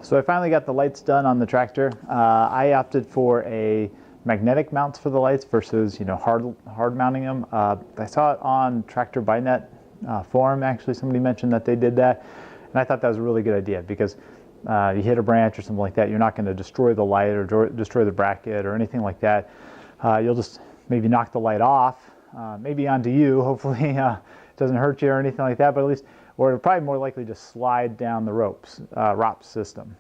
So I finally got the lights done on the tractor. I opted for a magnetic mounts for the lights versus hard mounting them. I saw it on Tractor Buynet forum. Actually, somebody mentioned that they did that, and I thought that was a really good idea because you hit a branch or something like that, you're not going to destroy the light or destroy the bracket or anything like that. You'll just maybe knock the light off, maybe onto you. Hopefully it doesn't hurt you or anything like that, but at least, or it'll probably more likely just slide down the ROPS system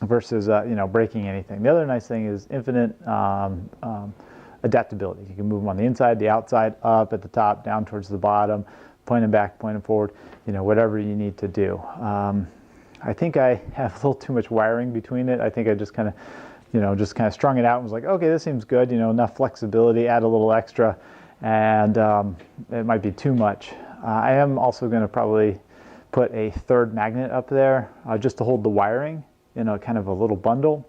versus breaking anything. The other nice thing is infinite adaptability. You can move them on the inside, the outside, up at the top, down towards the bottom, point them back, point them forward, whatever you need to do. I think I have a little too much wiring between it. I think I just kind of strung it out and was like, okay, this seems good, enough flexibility, add a little extra, and it might be too much. I am also going to probably put a third magnet up there just to hold the wiring in a kind of a little bundle,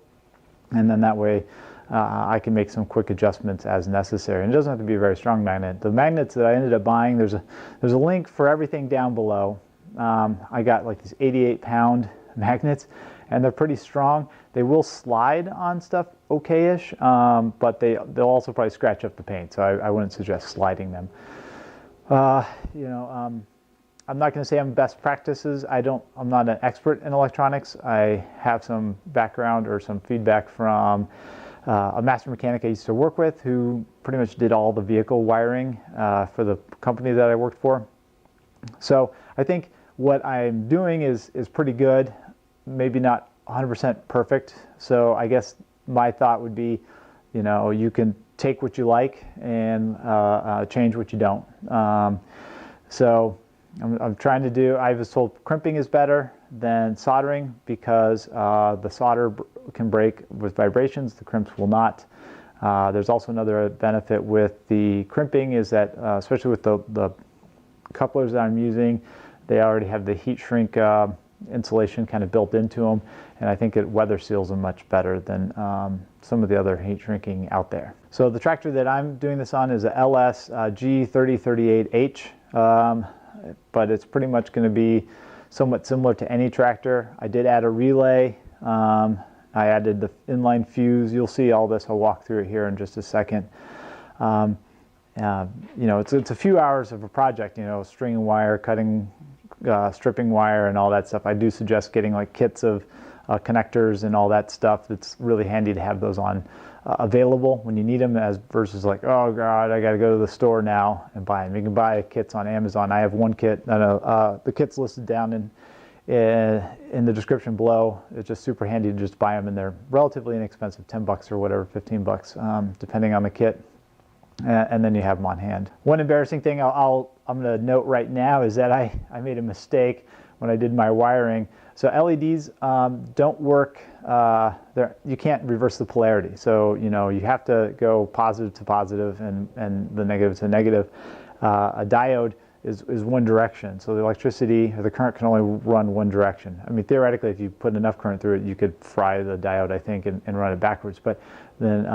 and then that way I can make some quick adjustments as necessary. And it doesn't have to be a very strong magnet. The magnets that I ended up buying, there's a link for everything down below. I got like these 88-pound magnets, and they're pretty strong. They will slide on stuff okay-ish, but they'll also probably scratch up the paint, so I wouldn't suggest sliding them. I'm not going to say I'm best practices. I'm not an expert in electronics. I have some background or some feedback from a master mechanic I used to work with who pretty much did all the vehicle wiring for the company that I worked for. So I think what I'm doing is pretty good, maybe not 100% perfect. So I guess my thought would be, you can take what you like and change what you don't. So I'm trying to do, I was told crimping is better than soldering because the solder can break with vibrations, the crimps will not. There's also another benefit with the crimping is that, especially with the couplers that I'm using, they already have the heat shrink insulation kind of built into them, and I think it weather seals them much better than some of the other heat shrinking out there. So the tractor that I'm doing this on is a LS G3038H, but it's pretty much going to be somewhat similar to any tractor. I did add a relay. I added the inline fuse. You'll see all this. I'll walk through it here in just a second. It's a few hours of a project, stringing wire, cutting, stripping wire and all that stuff. I do suggest getting like kits of connectors and all that stuff. It's really handy to have those on available when you need them, as versus like, oh god, I got to go to the store now and buy them. You can buy kits on Amazon. I have one kit. The kit's listed down in the description below. It's just super handy to just buy them, and they're relatively inexpensive, 10 bucks or whatever, 15 bucks, depending on the kit. And then you have them on hand. One embarrassing thing I'm going to note right now is that I made a mistake when I did my wiring. So LEDs don't work, you can't reverse the polarity. So, you have to go positive to positive and the negative to negative. A diode is one direction. So the electricity or the current can only run one direction. I mean, theoretically, if you put enough current through it, you could fry the diode, I think, and run it backwards. But then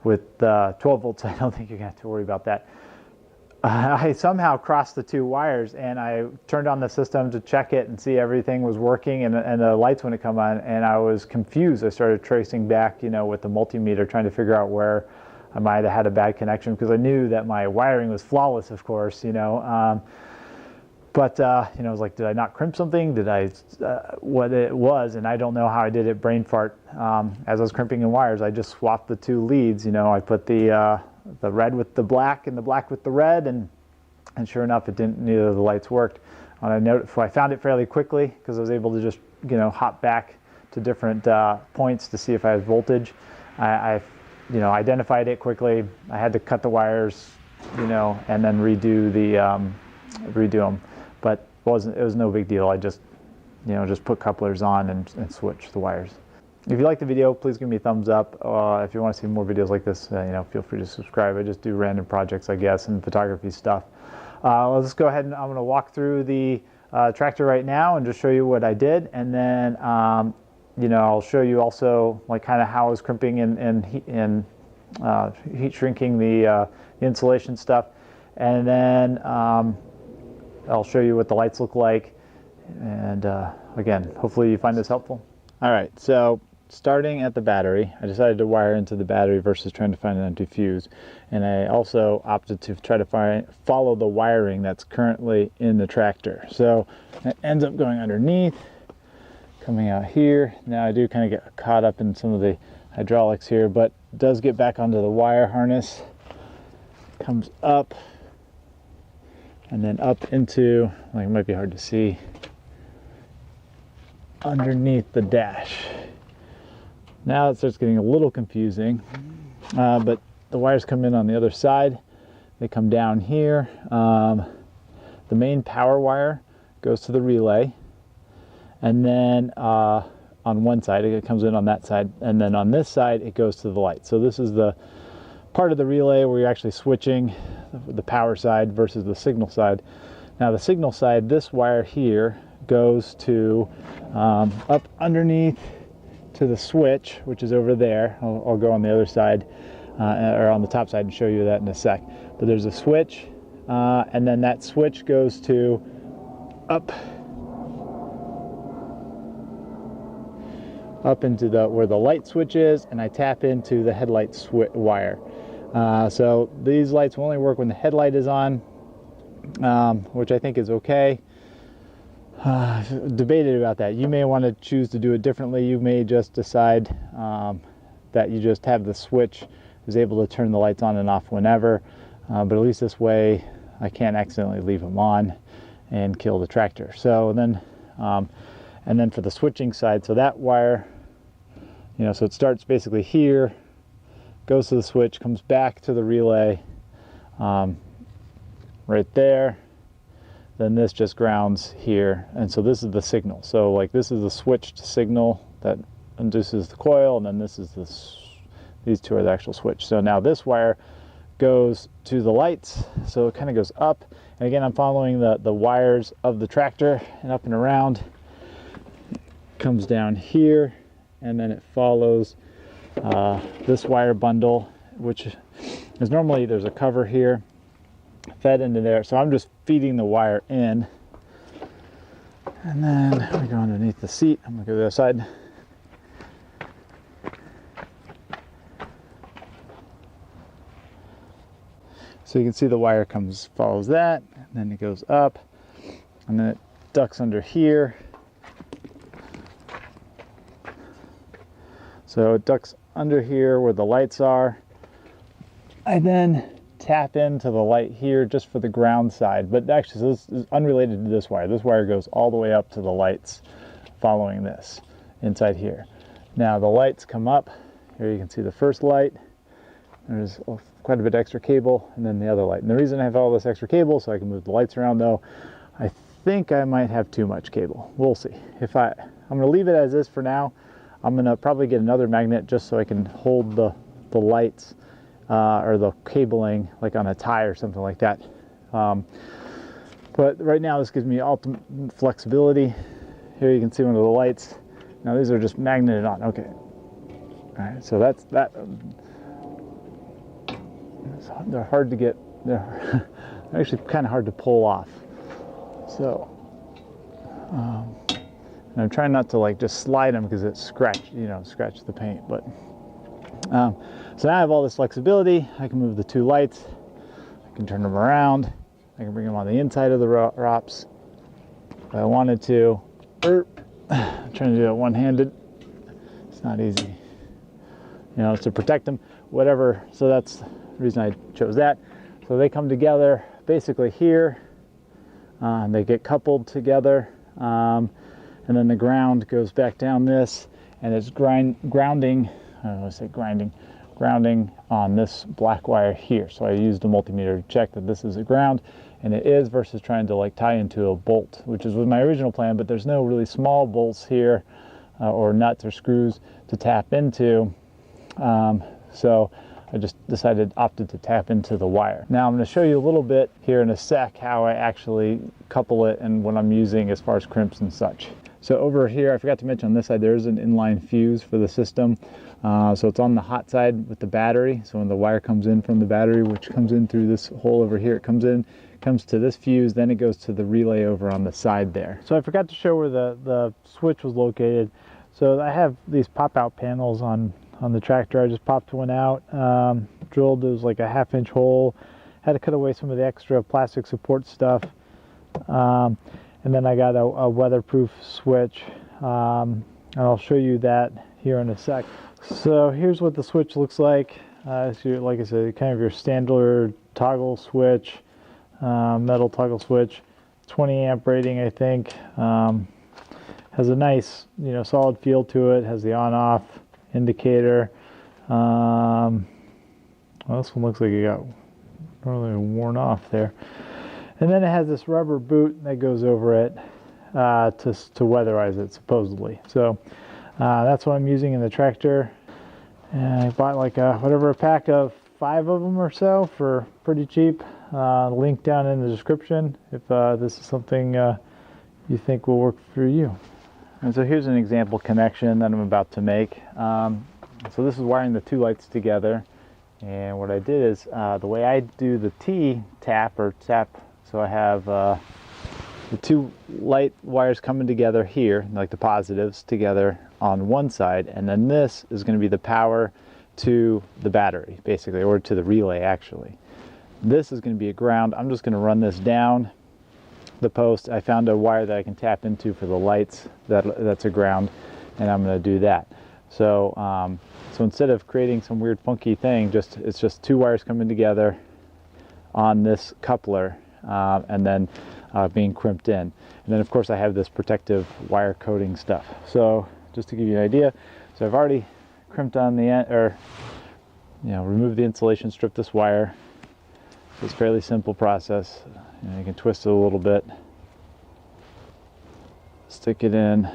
with 12 volts, I don't think you're going to have to worry about that. I somehow crossed the two wires, and I turned on the system to check it and see everything was working, and the lights wouldn't come on, and I was confused. I started tracing back, with the multimeter, trying to figure out where I might have had a bad connection, because I knew that my wiring was flawless, of course, But, I was like, did I not crimp something? Did I, what it was, and I don't know how I did it, brain fart. As I was crimping in wires, I just swapped the two leads, I put the red with the black and the black with the red, and sure enough, neither of the lights worked. I found it fairly quickly, because I was able to just, hop back to different points to see if I had voltage. I identified it quickly. I had to cut the wires, and then redo them. But it was no big deal. I just, just put couplers on and switch the wires. If you like the video, please give me a thumbs up. If you want to see more videos like this, feel free to subscribe. I just do random projects, I guess, and photography stuff. Let's go ahead and I'm going to walk through the tractor right now and just show you what I did, and then I'll show you also like kind of how I was crimping and heat shrinking the insulation stuff, and then I'll show you what the lights look like, and again, hopefully you find this helpful. All right, so starting at the battery, I decided to wire into the battery versus trying to find an empty fuse. And I also opted to try to follow the wiring that's currently in the tractor. So it ends up going underneath, coming out here. Now I do kind of get caught up in some of the hydraulics here, but it does get back onto the wire harness, comes up, and then up into, like, it might be hard to see, underneath the dash. Now it starts getting a little confusing, but the wires come in on the other side. They come down here. The main power wire goes to the relay, and then on one side it comes in on that side, and then on this side it goes to the light. So this is the part of the relay where you're actually switching the power side versus the signal side. Now the signal side, this wire here goes to up underneath to the switch, which is over there. I'll go on the other side, or on the top side, and show you that in a sec. But there's a switch, and then that switch goes to up into where the light switch is, and I tap into the headlight wire. So these lights will only work when the headlight is on, which I think is okay. Debated about that. You may want to choose to do it differently. You may just decide that you just have the switch is able to turn the lights on and off whenever, but at least this way I can't accidentally leave them on and kill the tractor. So then, and then for the switching side, so that wire, so it starts basically here, goes to the switch, comes back to the relay, right there. Then this just grounds here, and so this is the signal. So like this is the switched signal that induces the coil, and then this is these two are the actual switch. So now this wire goes to the lights, so it kind of goes up. And again, I'm following the wires of the tractor and up and around. Comes down here, and then it follows this wire bundle, which is normally there's a cover here fed into there, so I'm just feeding the wire in, and then we go underneath the seat. I'm gonna go to the other side. So you can see the wire follows that, and then it goes up, and then it ducks under here. So it ducks under here where the lights are. I then tap into the light here just for the ground side, but actually, so this is unrelated to this wire. This wire goes all the way up to the lights following this inside here. Now the lights come up. Here you can see the first light. There's quite a bit extra cable, and then the other light. And the reason I have all this extra cable so I can move the lights around, though, I think I might have too much cable. We'll see. I'm gonna leave it as is for now. I'm gonna probably get another magnet just so I can hold the lights or the cabling like on a tie or something like that. But right now this gives me ultimate flexibility. Here you can see one of the lights. Now these are just magneted on. Okay. All right, so that's that. They're hard to get. They're actually kind of hard to pull off. So, and I'm trying not to like just slide them because it scratch the paint. But so now I have all this flexibility. I can move the two lights. I can turn them around. I can bring them on the inside of the ROPS if I wanted to. I'm trying to do that one-handed. It's not easy, to protect them, whatever. So that's the reason I chose that. So they come together basically here. They get coupled together, and then the ground goes back down this, and it's grounding. I don't want to say grinding. Grounding on this black wire here. So I used a multimeter to check that this is a ground, and it is, versus trying to like tie into a bolt, which was my original plan, but there's no really small bolts here or nuts or screws to tap into. So I just opted to tap into the wire. Now I'm going to show you a little bit here in a sec how I actually couple it and what I'm using as far as crimps and such. So over here, I forgot to mention on this side, there is an inline fuse for the system. So it's on the hot side with the battery. So when the wire comes in from the battery, which comes in through this hole over here, it comes to this fuse, then it goes to the relay over on the side there. So I forgot to show where the switch was located. So I have these pop-out panels on the tractor. I just popped one out, drilled, it was like a 1/2 inch hole, had to cut away some of the extra plastic support stuff, and then I got a weatherproof switch, and I'll show you that here in a sec. So here's what the switch looks like. So like I said, kind of your standard toggle switch, metal toggle switch, 20 amp rating, I think. Has a nice, solid feel to it. Has the on-off indicator. Well, this one looks like it got really worn off there. And then it has this rubber boot that goes over it to weatherize it, supposedly. So that's what I'm using in the tractor. And I bought like a pack of 5 of them or so for pretty cheap. Link down in the description if this is something you think will work for you. And so here's an example connection that I'm about to make. So this is wiring the 2 lights together, and what I did is the way I do the T-tap, so I have the 2 light wires coming together here, like the positives together on one side, and then this is going to be the power to the battery, basically, or to the relay, actually. This is going to be a ground. I'm just going to run this down the post. I found a wire that I can tap into for the lights that's a ground, and I'm going to do that. So so instead of creating some weird funky thing, it's just 2 wires coming together on this coupler, and then being crimped in. And then of course I have this protective wire coating stuff. So just to give you an idea, so I've already crimped on the end, or removed the insulation, stripped this wire. It's a fairly simple process. You can twist it a little bit, stick it in,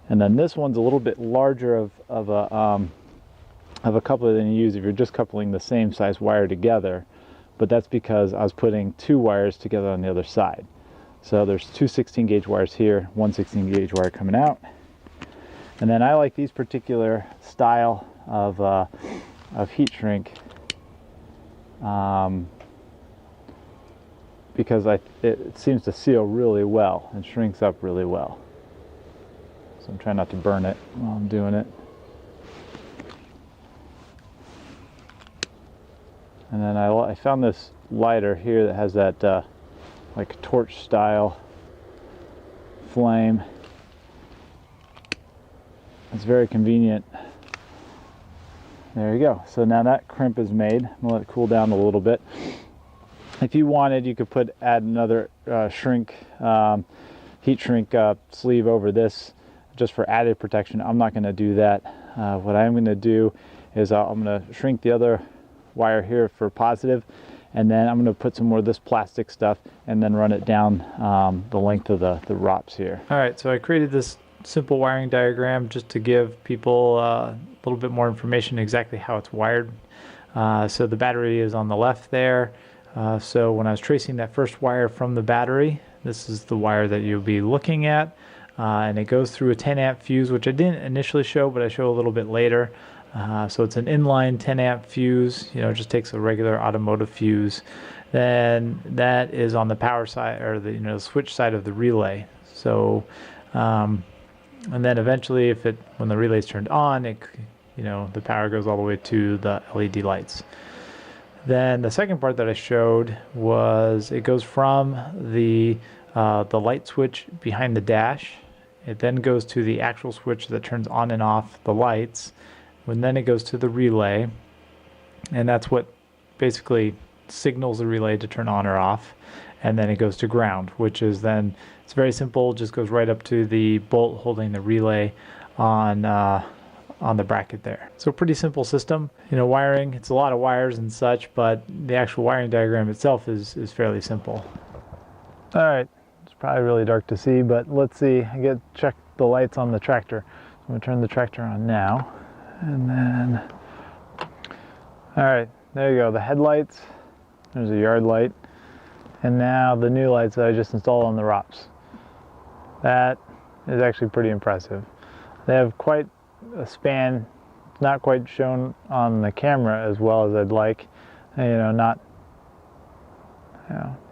and then this one's a little bit larger of a coupler than you use if you're just coupling the same size wire together. But that's because I was putting 2 wires together on the other side. So there's 2 16-gauge wires here, 1 16-gauge wire coming out. And then I like these particular style of heat shrink because it seems to seal really well and shrinks up really well. So I'm trying not to burn it while I'm doing it. And then I found this lighter here that has that like torch style flame. It's very convenient. There you go. So now that crimp is made. I'm gonna let it cool down a little bit. If you wanted, you could add another heat shrink sleeve over this just for added protection. I'm not going to do that. What I'm going to do is I'm going to shrink the other wire here for positive, and then I'm going to put some more of this plastic stuff and then run it down the length of the ROPS here. All right, so I created this simple wiring diagram just to give people a little bit more information exactly how it's wired. So the battery is on the left there. So when I was tracing that first wire from the battery, this is the wire that you'll be looking at, and it goes through a 10 amp fuse, which I didn't initially show, but I show a little bit later. So it's an inline 10 amp fuse, it just takes a regular automotive fuse. Then that is on the power side, or the switch side of the relay. So and then eventually when the relay is turned on, the power goes all the way to the LED lights. Then the second part that I showed was it goes from the light switch behind the dash. It then goes to the actual switch that turns on and off the lights. And then it goes to the relay, and that's what basically signals the relay to turn on or off. And then it goes to ground, which is then, it's very simple, just goes right up to the bolt holding the relay on the bracket there. So pretty simple system. Wiring, it's a lot of wires and such, but the actual wiring diagram itself is fairly simple. All right, it's probably really dark to see, but let's see. I check the lights on the tractor. So I'm gonna turn the tractor on now, and then, all right, there you go. The headlights, there's a yard light, and now the new lights that I just installed on the ROPS. That is actually pretty impressive. They have quite a span. It's not quite shown on the camera as well as I'd like. You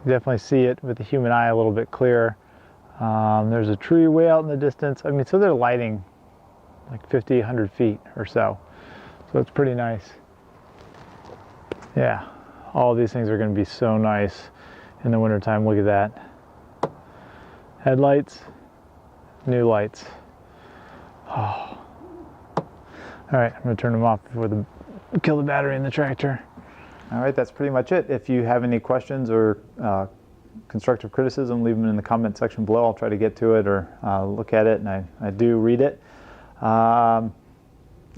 definitely see it with the human eye a little bit clearer. There's a tree way out in the distance. So they're lighting like 50, 100 feet or so. So it's pretty nice. Yeah, all these things are going to be so nice in the wintertime. Look at that. Headlights, new lights. Oh. All right, I'm going to turn them off before kill the battery in the tractor. All right, that's pretty much it. If you have any questions or constructive criticism, leave them in the comment section below. I'll try to get to it or look at it, and I do read it. Trying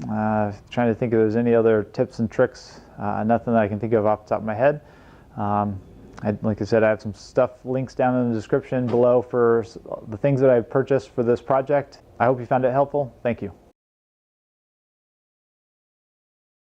to think if there's any other tips and tricks. Nothing that I can think of off the top of my head. Like I said, I have some links down in the description below for the things that I've purchased for this project. I hope you found it helpful. Thank you.